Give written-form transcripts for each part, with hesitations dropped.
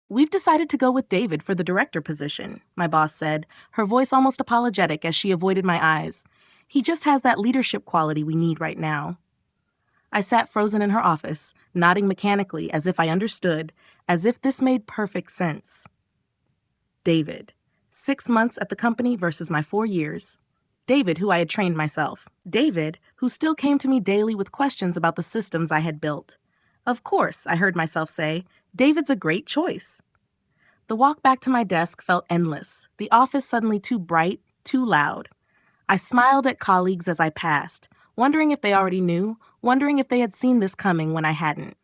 We've decided to go with David for the director position, my boss said, her voice almost apologetic as she avoided my eyes. He just has that leadership quality we need right now. I sat frozen in her office, nodding mechanically as if I understood, as if this made perfect sense. David. 6 months at the company versus my 4 years. David, who I had trained myself. David, who still came to me daily with questions about the systems I had built. Of course, I heard myself say, David's a great choice. The walk back to my desk felt endless, the office suddenly too bright, too loud. I smiled at colleagues as I passed, wondering if they already knew, wondering if they had seen this coming when I hadn't.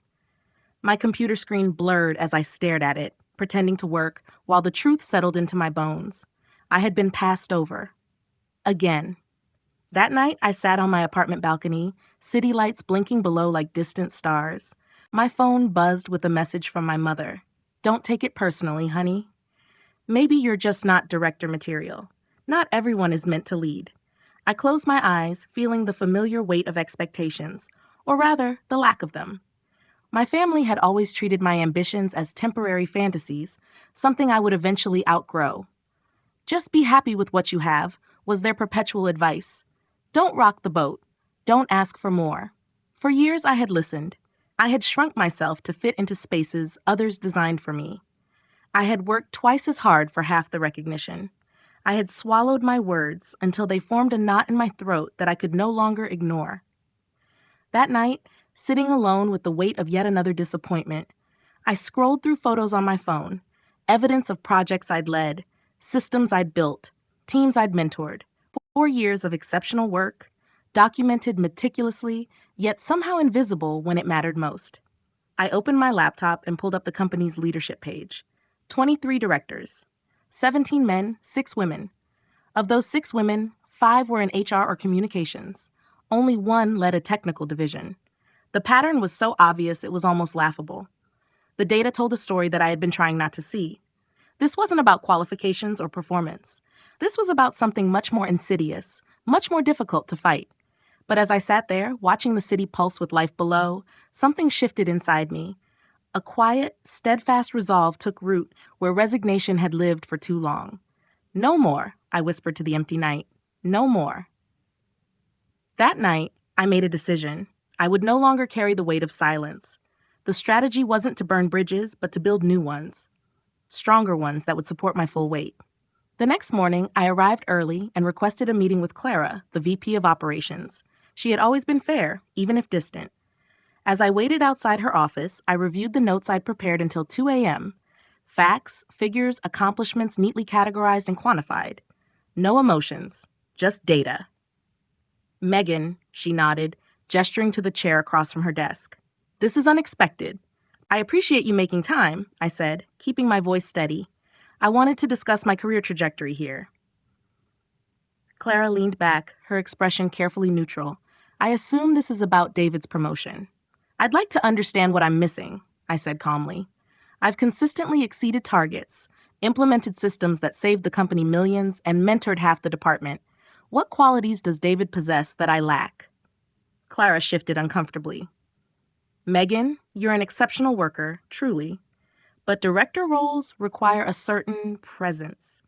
My computer screen blurred as I stared at it, pretending to work, while the truth settled into my bones. I had been passed over. Again. That night, I sat on my apartment balcony, city lights blinking below like distant stars. My phone buzzed with a message from my mother. Don't take it personally, honey. Maybe you're just not director material. Not everyone is meant to lead. I closed my eyes, feeling the familiar weight of expectations, or rather, the lack of them. My family had always treated my ambitions as temporary fantasies, something I would eventually outgrow. Just be happy with what you have, was their perpetual advice. Don't rock the boat. Don't ask for more. For years I had listened. I had shrunk myself to fit into spaces others designed for me. I had worked twice as hard for half the recognition. I had swallowed my words until they formed a knot in my throat that I could no longer ignore. That night, sitting alone with the weight of yet another disappointment, I scrolled through photos on my phone, evidence of projects I'd led, systems I'd built, teams I'd mentored, 4 years of exceptional work, documented meticulously, yet somehow invisible when it mattered most. I opened my laptop and pulled up the company's leadership page. 23 directors. 17 men, 6 women. Of those 6 women, 5 were in HR or communications. Only 1 led a technical division. The pattern was so obvious it was almost laughable. The data told a story that I had been trying not to see. This wasn't about qualifications or performance. This was about something much more insidious, much more difficult to fight. But as I sat there, watching the city pulse with life below, something shifted inside me. A quiet, steadfast resolve took root where resignation had lived for too long. No more, I whispered to the empty night. No more. That night, I made a decision. I would no longer carry the weight of silence. The strategy wasn't to burn bridges, but to build new ones. Stronger ones that would support my full weight. The next morning, I arrived early and requested a meeting with Clara, the VP of Operations. She had always been fair, even if distant. As I waited outside her office, I reviewed the notes I'd prepared until 2 a.m. Facts, figures, accomplishments neatly categorized and quantified. No emotions, just data. Megan, she nodded, gesturing to the chair across from her desk. This is unexpected. I appreciate you making time, I said, keeping my voice steady. I wanted to discuss my career trajectory here. Clara leaned back, her expression carefully neutral. I assume this is about David's promotion. I'd like to understand what I'm missing, I said calmly. I've consistently exceeded targets, implemented systems that saved the company millions, and mentored half the department. What qualities does David possess that I lack? Clara shifted uncomfortably. Megan, you're an exceptional worker, truly. But director roles require a certain presence.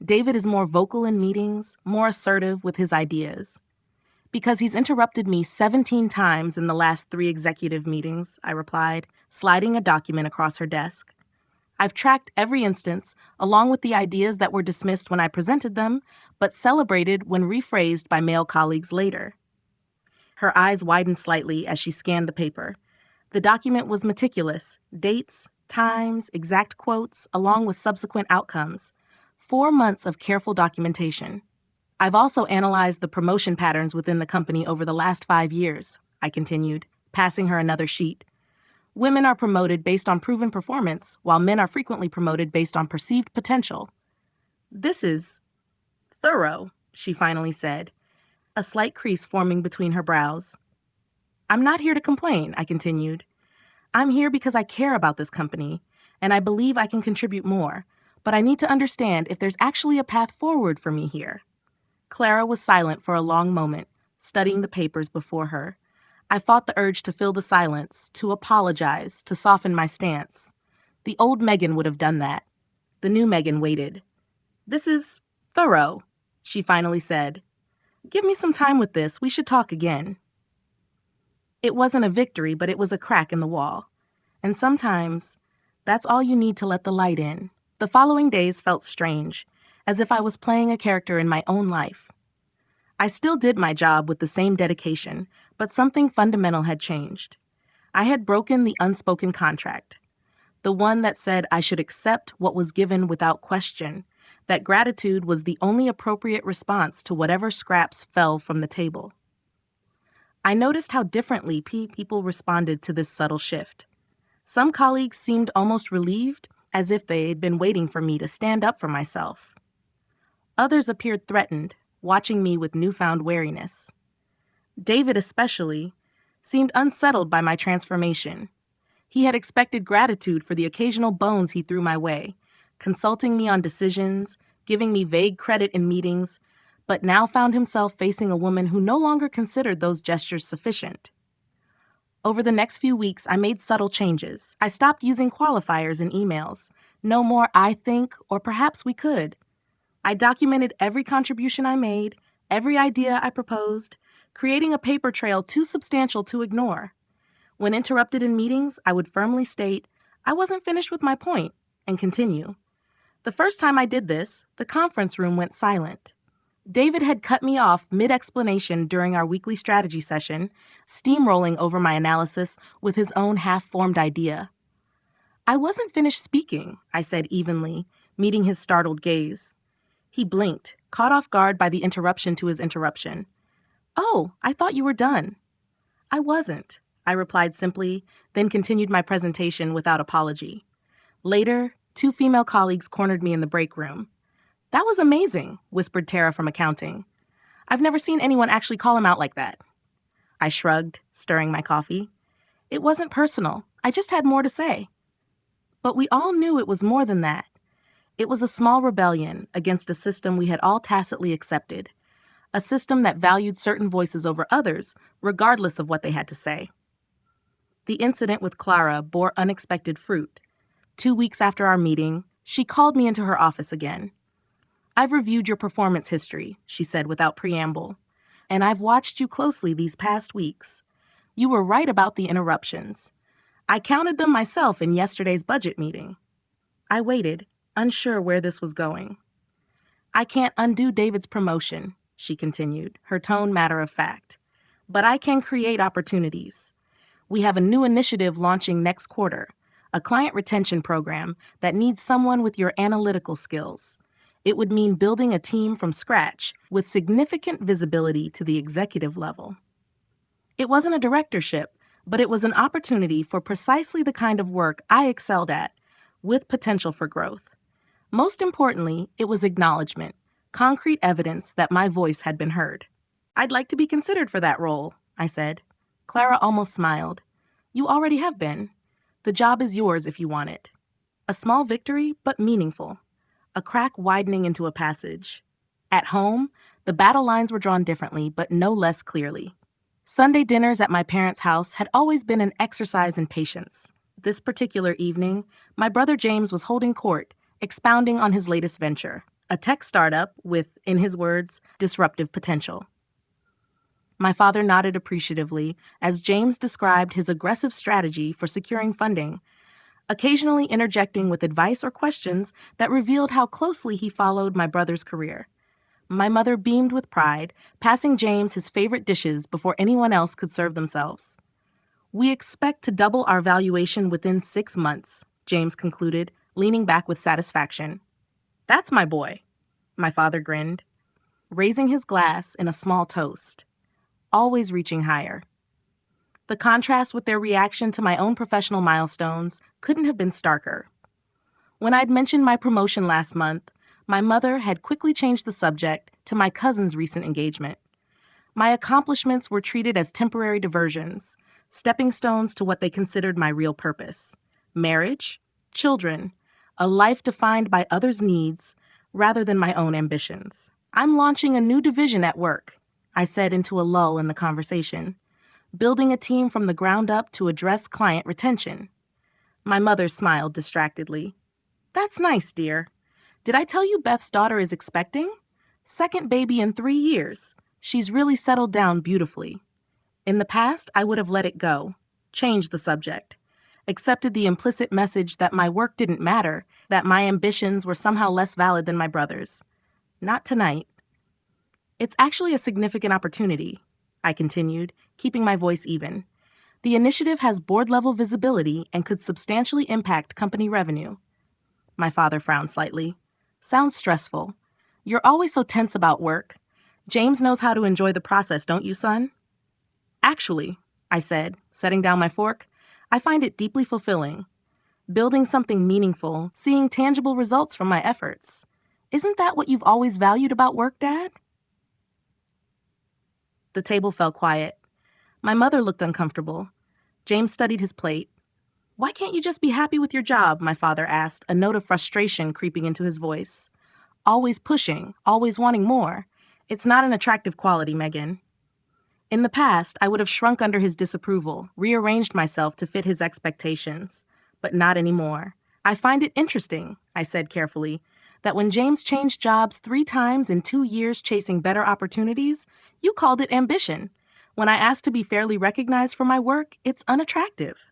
David is more vocal in meetings, more assertive with his ideas. Because he's interrupted me 17 times in the last 3 executive meetings, I replied, sliding a document across her desk. I've tracked every instance, along with the ideas that were dismissed when I presented them, but celebrated when rephrased by male colleagues later. Her eyes widened slightly as she scanned the paper. The document was meticulous, dates, times, exact quotes, along with subsequent outcomes. 4 months of careful documentation. I've also analyzed the promotion patterns within the company over the last 5 years, I continued, passing her another sheet. Women are promoted based on proven performance, while men are frequently promoted based on perceived potential. This is thorough, she finally said, a slight crease forming between her brows. I'm not here to complain, I continued. I'm here because I care about this company, and I believe I can contribute more, but I need to understand if there's actually a path forward for me here. Clara was silent for a long moment, studying the papers before her. I fought the urge to fill the silence, to apologize, to soften my stance. The old Megan would have done that. The new Megan waited. "This is thorough," she finally said. "Give me some time with this. We should talk again." It wasn't a victory, but it was a crack in the wall. And sometimes, that's all you need to let the light in. The following days felt strange, as if I was playing a character in my own life. I still did my job with the same dedication, but something fundamental had changed. I had broken the unspoken contract, the one that said I should accept what was given without question, that gratitude was the only appropriate response to whatever scraps fell from the table. I noticed how differently people responded to this subtle shift. Some colleagues seemed almost relieved, as if they had been waiting for me to stand up for myself. Others appeared threatened, watching me with newfound wariness. David, especially, seemed unsettled by my transformation. He had expected gratitude for the occasional bones he threw my way, consulting me on decisions, giving me vague credit in meetings, but now found himself facing a woman who no longer considered those gestures sufficient. Over the next few weeks, I made subtle changes. I stopped using qualifiers in emails. No more "I think" or "perhaps we could." I documented every contribution I made, every idea I proposed, creating a paper trail too substantial to ignore. When interrupted in meetings, I would firmly state, I wasn't finished with my point, and continue. The first time I did this, the conference room went silent. David had cut me off mid-explanation during our weekly strategy session, steamrolling over my analysis with his own half-formed idea. "I wasn't finished speaking," I said evenly, meeting his startled gaze. He blinked, caught off guard by the interruption to his interruption. "Oh, I thought you were done." "I wasn't," I replied simply, then continued my presentation without apology. Later, 2 female colleagues cornered me in the break room. "That was amazing," whispered Tara from accounting. "I've never seen anyone actually call him out like that." I shrugged, stirring my coffee. It wasn't personal. I just had more to say. But we all knew it was more than that. It was a small rebellion against a system we had all tacitly accepted, a system that valued certain voices over others, regardless of what they had to say. The incident with Clara bore unexpected fruit. 2 weeks after our meeting, she called me into her office again. "I've reviewed your performance history," she said without preamble, "and I've watched you closely these past weeks. You were right about the interruptions. I counted them myself in yesterday's budget meeting." I waited, unsure where this was going. "I can't undo David's promotion," she continued, her tone matter of fact. "But I can create opportunities. We have a new initiative launching next quarter, a client retention program that needs someone with your analytical skills. It would mean building a team from scratch with significant visibility to the executive level." It wasn't a directorship, but it was an opportunity for precisely the kind of work I excelled at, with potential for growth. Most importantly, it was acknowledgement, concrete evidence that my voice had been heard. "I'd like to be considered for that role," I said. Clara almost smiled. "You already have been. The job is yours if you want it." A small victory, but meaningful. A crack widening into a passage. At home, the battle lines were drawn differently, but no less clearly. Sunday dinners at my parents' house had always been an exercise in patience. This particular evening, my brother James was holding court, expounding on his latest venture, a tech startup with, in his words, disruptive potential. My father nodded appreciatively as James described his aggressive strategy for securing funding, occasionally interjecting with advice or questions that revealed how closely he followed my brother's career. My mother beamed with pride, passing James his favorite dishes before anyone else could serve themselves. "We expect to double our valuation within 6 months," James concluded, leaning back with satisfaction. "That's my boy," my father grinned, raising his glass in a small toast, always reaching higher. The contrast with their reaction to my own professional milestones couldn't have been starker. When I'd mentioned my promotion last month, my mother had quickly changed the subject to my cousin's recent engagement. My accomplishments were treated as temporary diversions, stepping stones to what they considered my real purpose: marriage, children, a life defined by others' needs rather than my own ambitions. "I'm launching a new division at work," I said into a lull in the conversation, "building a team from the ground up to address client retention." My mother smiled distractedly. That's nice, dear. Did I tell you Beth's daughter is expecting? Second baby in 3 years. She's really settled down beautifully. In the past, I would have let it go, changed the subject, accepted the implicit message that my work didn't matter, that my ambitions were somehow less valid than my brother's. Not tonight. It's actually a significant opportunity, I continued, keeping my voice even. The initiative has board-level visibility and could substantially impact company revenue. My father frowned slightly. Sounds stressful. You're always so tense about work. James knows how to enjoy the process, don't you, son? Actually, I said, setting down my fork, I find it deeply fulfilling. Building something meaningful, seeing tangible results from my efforts. Isn't that what you've always valued about work, Dad? The table fell quiet. My mother looked uncomfortable. James studied his plate. Why can't you just be happy with your job? My father asked, a note of frustration creeping into his voice. Always pushing, always wanting more. It's not an attractive quality, Megan. In the past, I would have shrunk under his disapproval, rearranged myself to fit his expectations. But not anymore. I find it interesting, I said carefully, that when James changed jobs 3 times in 2 years chasing better opportunities, you called it ambition. When I asked to be fairly recognized for my work, it's unattractive.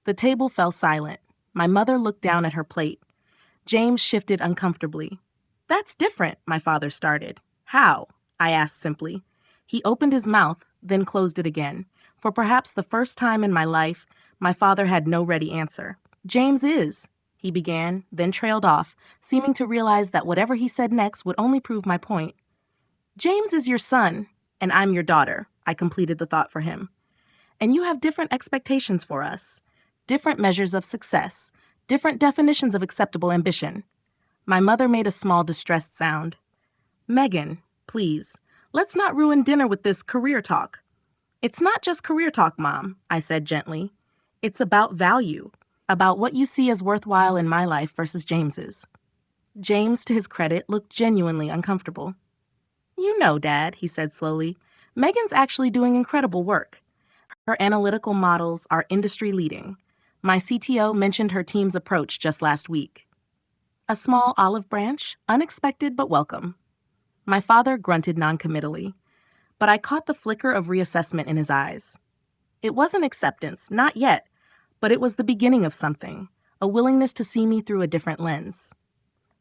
The table fell silent. My mother looked down at her plate. James shifted uncomfortably. That's different, my father started. How? I asked simply. He opened his mouth, then closed it again. For perhaps the first time in my life, my father had no ready answer. James is, he began, then trailed off, seeming to realize that whatever he said next would only prove my point. James is your son, and I'm your daughter, I completed the thought for him. And you have different expectations for us, different measures of success, different definitions of acceptable ambition. My mother made a small distressed sound. Megan, please, let's not ruin dinner with this career talk. It's not just career talk, Mom, I said gently. It's about value, about what you see as worthwhile in my life versus James's. James, to his credit, looked genuinely uncomfortable. You know, Dad, he said slowly, Megan's actually doing incredible work. Her analytical models are industry-leading. My CTO mentioned her team's approach just last week. A small olive branch, unexpected but welcome. My father grunted noncommittally, but I caught the flicker of reassessment in his eyes. It wasn't acceptance, not yet, but it was the beginning of something, a willingness to see me through a different lens.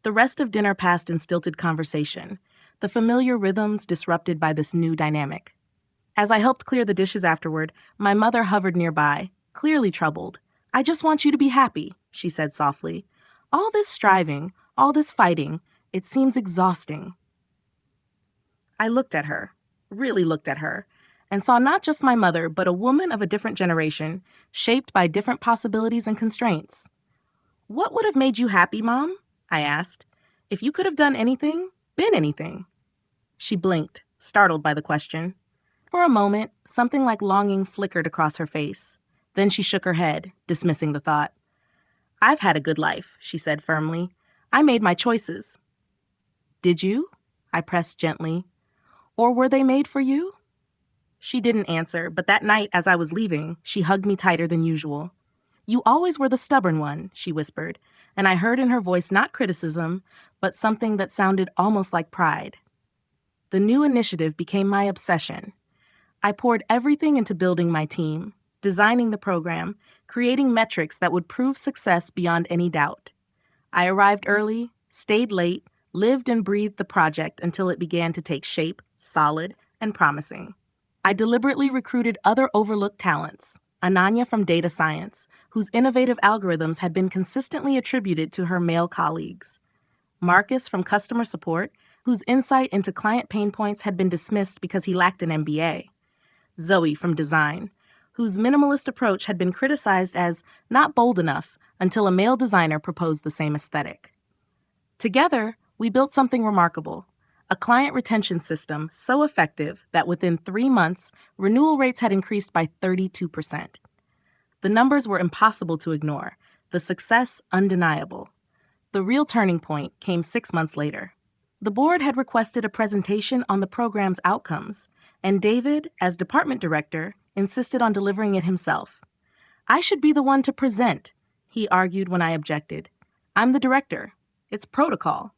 The rest of dinner passed in stilted conversation, the familiar rhythms disrupted by this new dynamic. As I helped clear the dishes afterward, my mother hovered nearby, clearly troubled. I just want you to be happy, she said softly. All this striving, all this fighting, it seems exhausting. I looked at her, really looked at her, and saw not just my mother, but a woman of a different generation, shaped by different possibilities and constraints. What would have made you happy, Mom? I asked. If you could have done anything, been anything. She blinked, startled by the question. For a moment, something like longing flickered across her face. Then she shook her head, dismissing the thought. I've had a good life, she said firmly. I made my choices. Did you? I pressed gently. Or were they made for you? She didn't answer, but that night as I was leaving, she hugged me tighter than usual. You always were the stubborn one, she whispered, and I heard in her voice not criticism, but something that sounded almost like pride. The new initiative became my obsession. I poured everything into building my team, designing the program, creating metrics that would prove success beyond any doubt. I arrived early, stayed late, lived and breathed the project until it began to take shape, solid, and promising. I deliberately recruited other overlooked talents, Ananya from data science, whose innovative algorithms had been consistently attributed to her male colleagues. Marcus from customer support, whose insight into client pain points had been dismissed because he lacked an MBA. Zoe from design, whose minimalist approach had been criticized as not bold enough until a male designer proposed the same aesthetic. Together, we built something remarkable, a client retention system so effective that within 3 months, renewal rates had increased by 32%. The numbers were impossible to ignore, the success undeniable. The real turning point came 6 months later. The board had requested a presentation on the program's outcomes, and David, as department director, insisted on delivering it himself. I should be the one to present, he argued when I objected. I'm the director. It's protocol.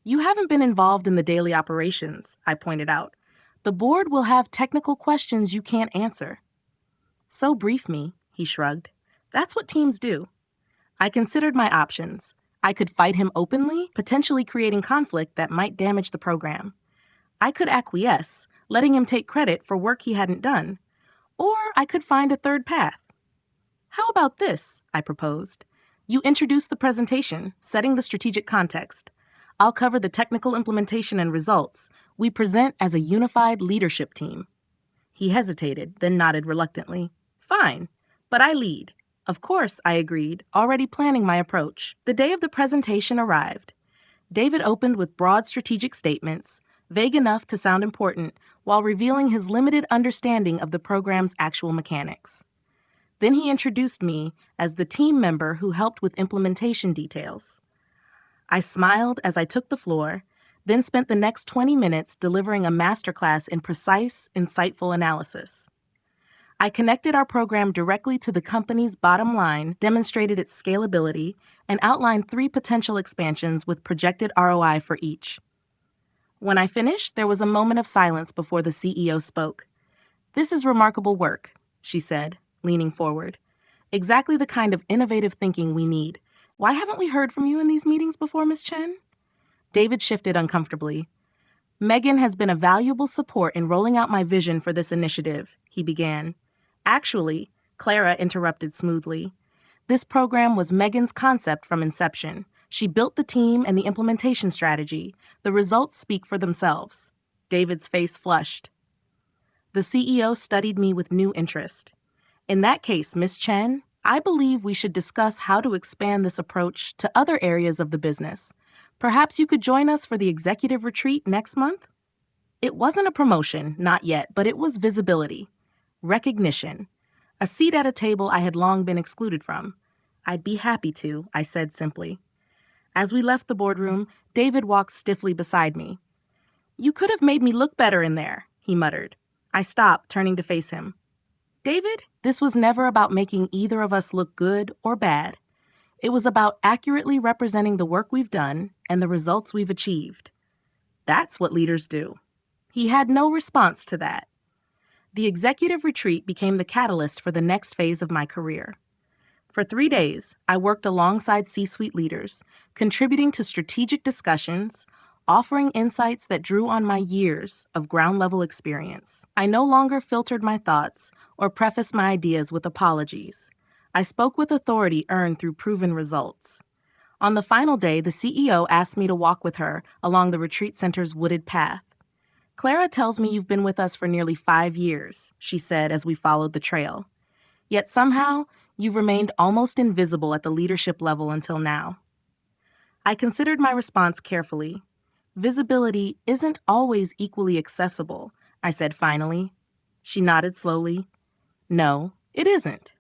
You haven't been involved in the daily operations, I pointed out. The board will have technical questions you can't answer. So brief me, he shrugged. That's what teams do. I considered my options. I could fight him openly, potentially creating conflict that might damage the program. I could acquiesce, letting him take credit for work he hadn't done. Or I could find a third path. How about this? I proposed. You introduce the presentation, setting the strategic context. I'll cover the technical implementation and results. We present as a unified leadership team. He hesitated, then nodded reluctantly. Fine, but I lead. Of course, I agreed, already planning my approach. The day of the presentation arrived. David opened with broad strategic statements, vague enough to sound important, while revealing his limited understanding of the program's actual mechanics. Then he introduced me as the team member who helped with implementation details. I smiled as I took the floor, then spent the next 20 minutes delivering a masterclass in precise, insightful analysis. I connected our program directly to the company's bottom line, demonstrated its scalability, and outlined 3 potential expansions with projected ROI for each. When I finished, there was a moment of silence before the CEO spoke. This is remarkable work, she said, leaning forward. Exactly the kind of innovative thinking we need. Why haven't we heard from you in these meetings before, Ms. Chen? David shifted uncomfortably. Megan has been a valuable support in rolling out my vision for this initiative, he began. Actually, Clara interrupted smoothly. This program was Megan's concept from inception. She built the team and the implementation strategy. The results speak for themselves. David's face flushed. The CEO studied me with new interest. In that case, Ms. Chen, I believe we should discuss how to expand this approach to other areas of the business. Perhaps you could join us for the executive retreat next month? It wasn't a promotion, not yet, but it was visibility. Recognition. A seat at a table I had long been excluded from. I'd be happy to, I said simply. As we left the boardroom, David walked stiffly beside me. You could have made me look better in there, he muttered. I stopped, turning to face him. David, this was never about making either of us look good or bad. It was about accurately representing the work we've done and the results we've achieved. That's what leaders do. He had no response to that. The executive retreat became the catalyst for the next phase of my career. For 3 days, I worked alongside C-suite leaders, contributing to strategic discussions, offering insights that drew on my years of ground-level experience. I no longer filtered my thoughts or prefaced my ideas with apologies. I spoke with authority earned through proven results. On the final day, the CEO asked me to walk with her along the retreat center's wooded path. Clara tells me you've been with us for nearly 5 years, she said as we followed the trail. Yet somehow, you've remained almost invisible at the leadership level until now. I considered my response carefully. Visibility isn't always equally accessible, I said finally. She nodded slowly. No, it isn't.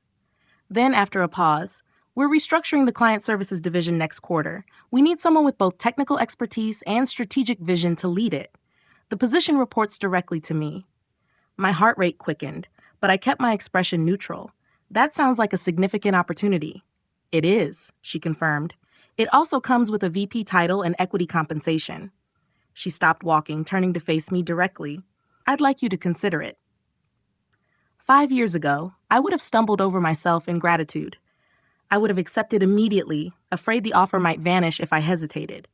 Then, after a pause, we're restructuring the client services division next quarter. We need someone with both technical expertise and strategic vision to lead it. The position reports directly to me. My heart rate quickened, but I kept my expression neutral. That sounds like a significant opportunity. It is, she confirmed. It also comes with a VP title and equity compensation. She stopped walking, turning to face me directly. I'd like you to consider it. 5 years ago, I would have stumbled over myself in gratitude. I would have accepted immediately, afraid the offer might vanish if I hesitated.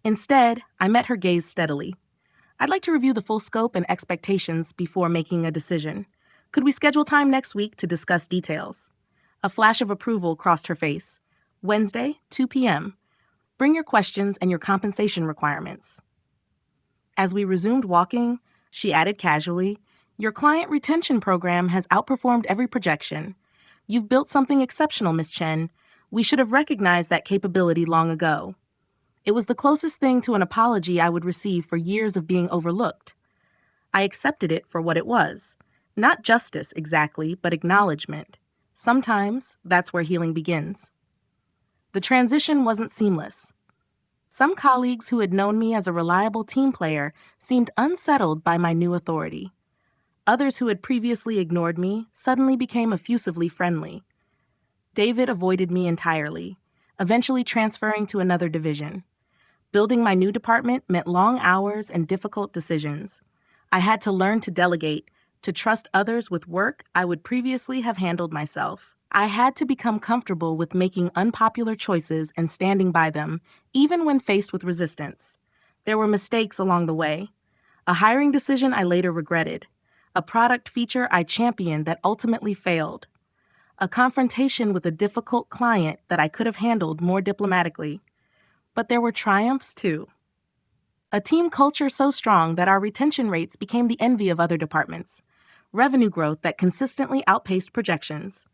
Instead, I met her gaze steadily. I'd like to review the full scope and expectations before making a decision. Could we schedule time next week to discuss details? A flash of approval crossed her face. Wednesday, 2 p.m. Bring your questions and your compensation requirements. As we resumed walking, she added casually, Your client retention program has outperformed every projection. You've built something exceptional, Ms. Chen. We should have recognized that capability long ago. It was the closest thing to an apology I would receive for years of being overlooked. I accepted it for what it was. Not justice, exactly, but acknowledgement. Sometimes that's where healing begins. The transition wasn't seamless. Some colleagues who had known me as a reliable team player seemed unsettled by my new authority. Others who had previously ignored me suddenly became effusively friendly. David avoided me entirely, eventually transferring to another division. Building my new department meant long hours and difficult decisions. I had to learn to delegate, to trust others with work I would previously have handled myself. I had to become comfortable with making unpopular choices and standing by them, even when faced with resistance. There were mistakes along the way. A hiring decision I later regretted. A product feature I championed that ultimately failed. A confrontation with a difficult client that I could have handled more diplomatically. But there were triumphs, too. A team culture so strong that our retention rates became the envy of other departments. Revenue growth that consistently outpaced projections.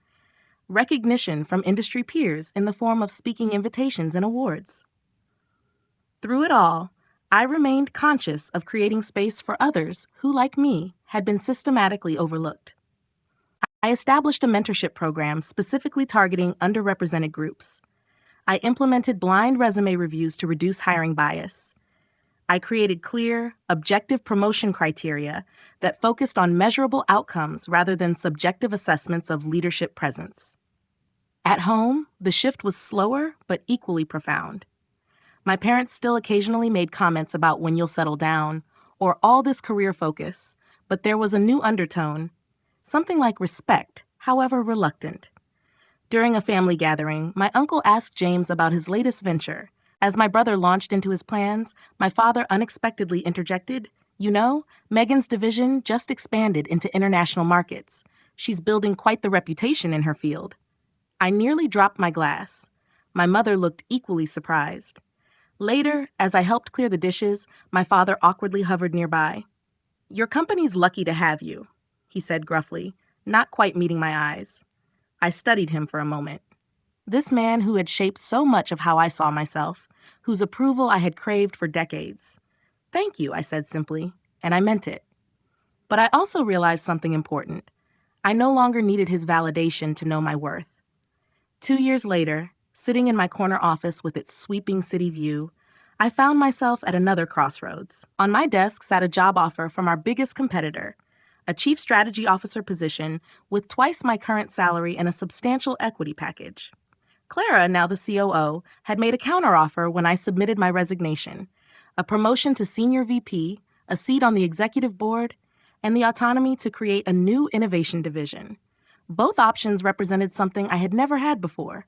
Recognition from industry peers in the form of speaking invitations and awards. Through it all, I remained conscious of creating space for others who, like me, had been systematically overlooked. I established a mentorship program specifically targeting underrepresented groups. I implemented blind resume reviews to reduce hiring bias. I created clear, objective promotion criteria that focused on measurable outcomes rather than subjective assessments of leadership presence. At home, the shift was slower but equally profound. My parents still occasionally made comments about when you'll settle down or all this career focus, but there was a new undertone, something like respect, however reluctant. During a family gathering, my uncle asked James about his latest venture. As my brother launched into his plans, my father unexpectedly interjected, "You know, Megan's division just expanded into international markets. She's building quite the reputation in her field." I nearly dropped my glass. My mother looked equally surprised. Later, as I helped clear the dishes, my father awkwardly hovered nearby. "Your company's lucky to have you," he said gruffly, not quite meeting my eyes. I studied him for a moment. This man who had shaped so much of how I saw myself, whose approval I had craved for decades. "Thank you," I said simply, and I meant it. But I also realized something important. I no longer needed his validation to know my worth. 2 years later, sitting in my corner office with its sweeping city view, I found myself at another crossroads. On my desk sat a job offer from our biggest competitor, a chief strategy officer position with twice my current salary and a substantial equity package. Clara, now the COO, had made a counteroffer when I submitted my resignation, a promotion to senior VP, a seat on the executive board, and the autonomy to create a new innovation division. Both options represented something I had never had before: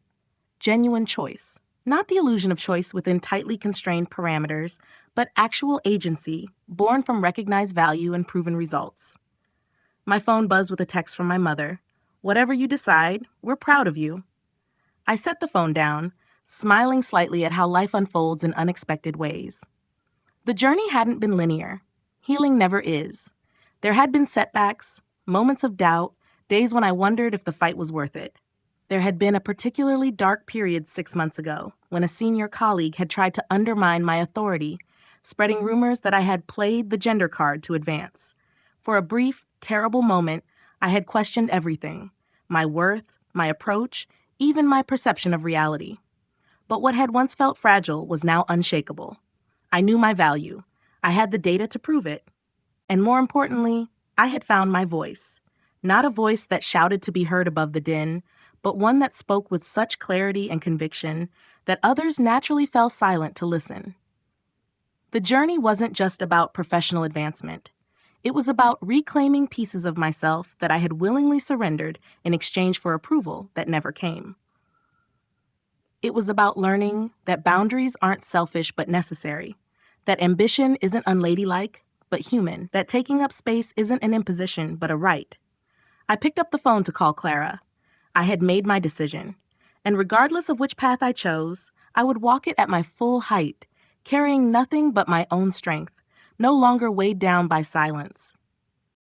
genuine choice. Not the illusion of choice within tightly constrained parameters, but actual agency, born from recognized value and proven results. My phone buzzed with a text from my mother. "Whatever you decide, we're proud of you." I set the phone down, smiling slightly at how life unfolds in unexpected ways. The journey hadn't been linear. Healing never is. There had been setbacks, moments of doubt, days when I wondered if the fight was worth it. There had been a particularly dark period 6 months ago when a senior colleague had tried to undermine my authority, spreading rumors that I had played the gender card to advance. For a brief, terrible moment, I had questioned everything: my worth, my approach, even my perception of reality. But what had once felt fragile was now unshakable. I knew my value. I had the data to prove it. And more importantly, I had found my voice. Not a voice that shouted to be heard above the din, but one that spoke with such clarity and conviction that others naturally fell silent to listen. The journey wasn't just about professional advancement. It was about reclaiming pieces of myself that I had willingly surrendered in exchange for approval that never came. It was about learning that boundaries aren't selfish but necessary, that ambition isn't unladylike but human, that taking up space isn't an imposition but a right. I picked up the phone to call Clara. I had made my decision, and regardless of which path I chose, I would walk it at my full height, carrying nothing but my own strength, no longer weighed down by silence.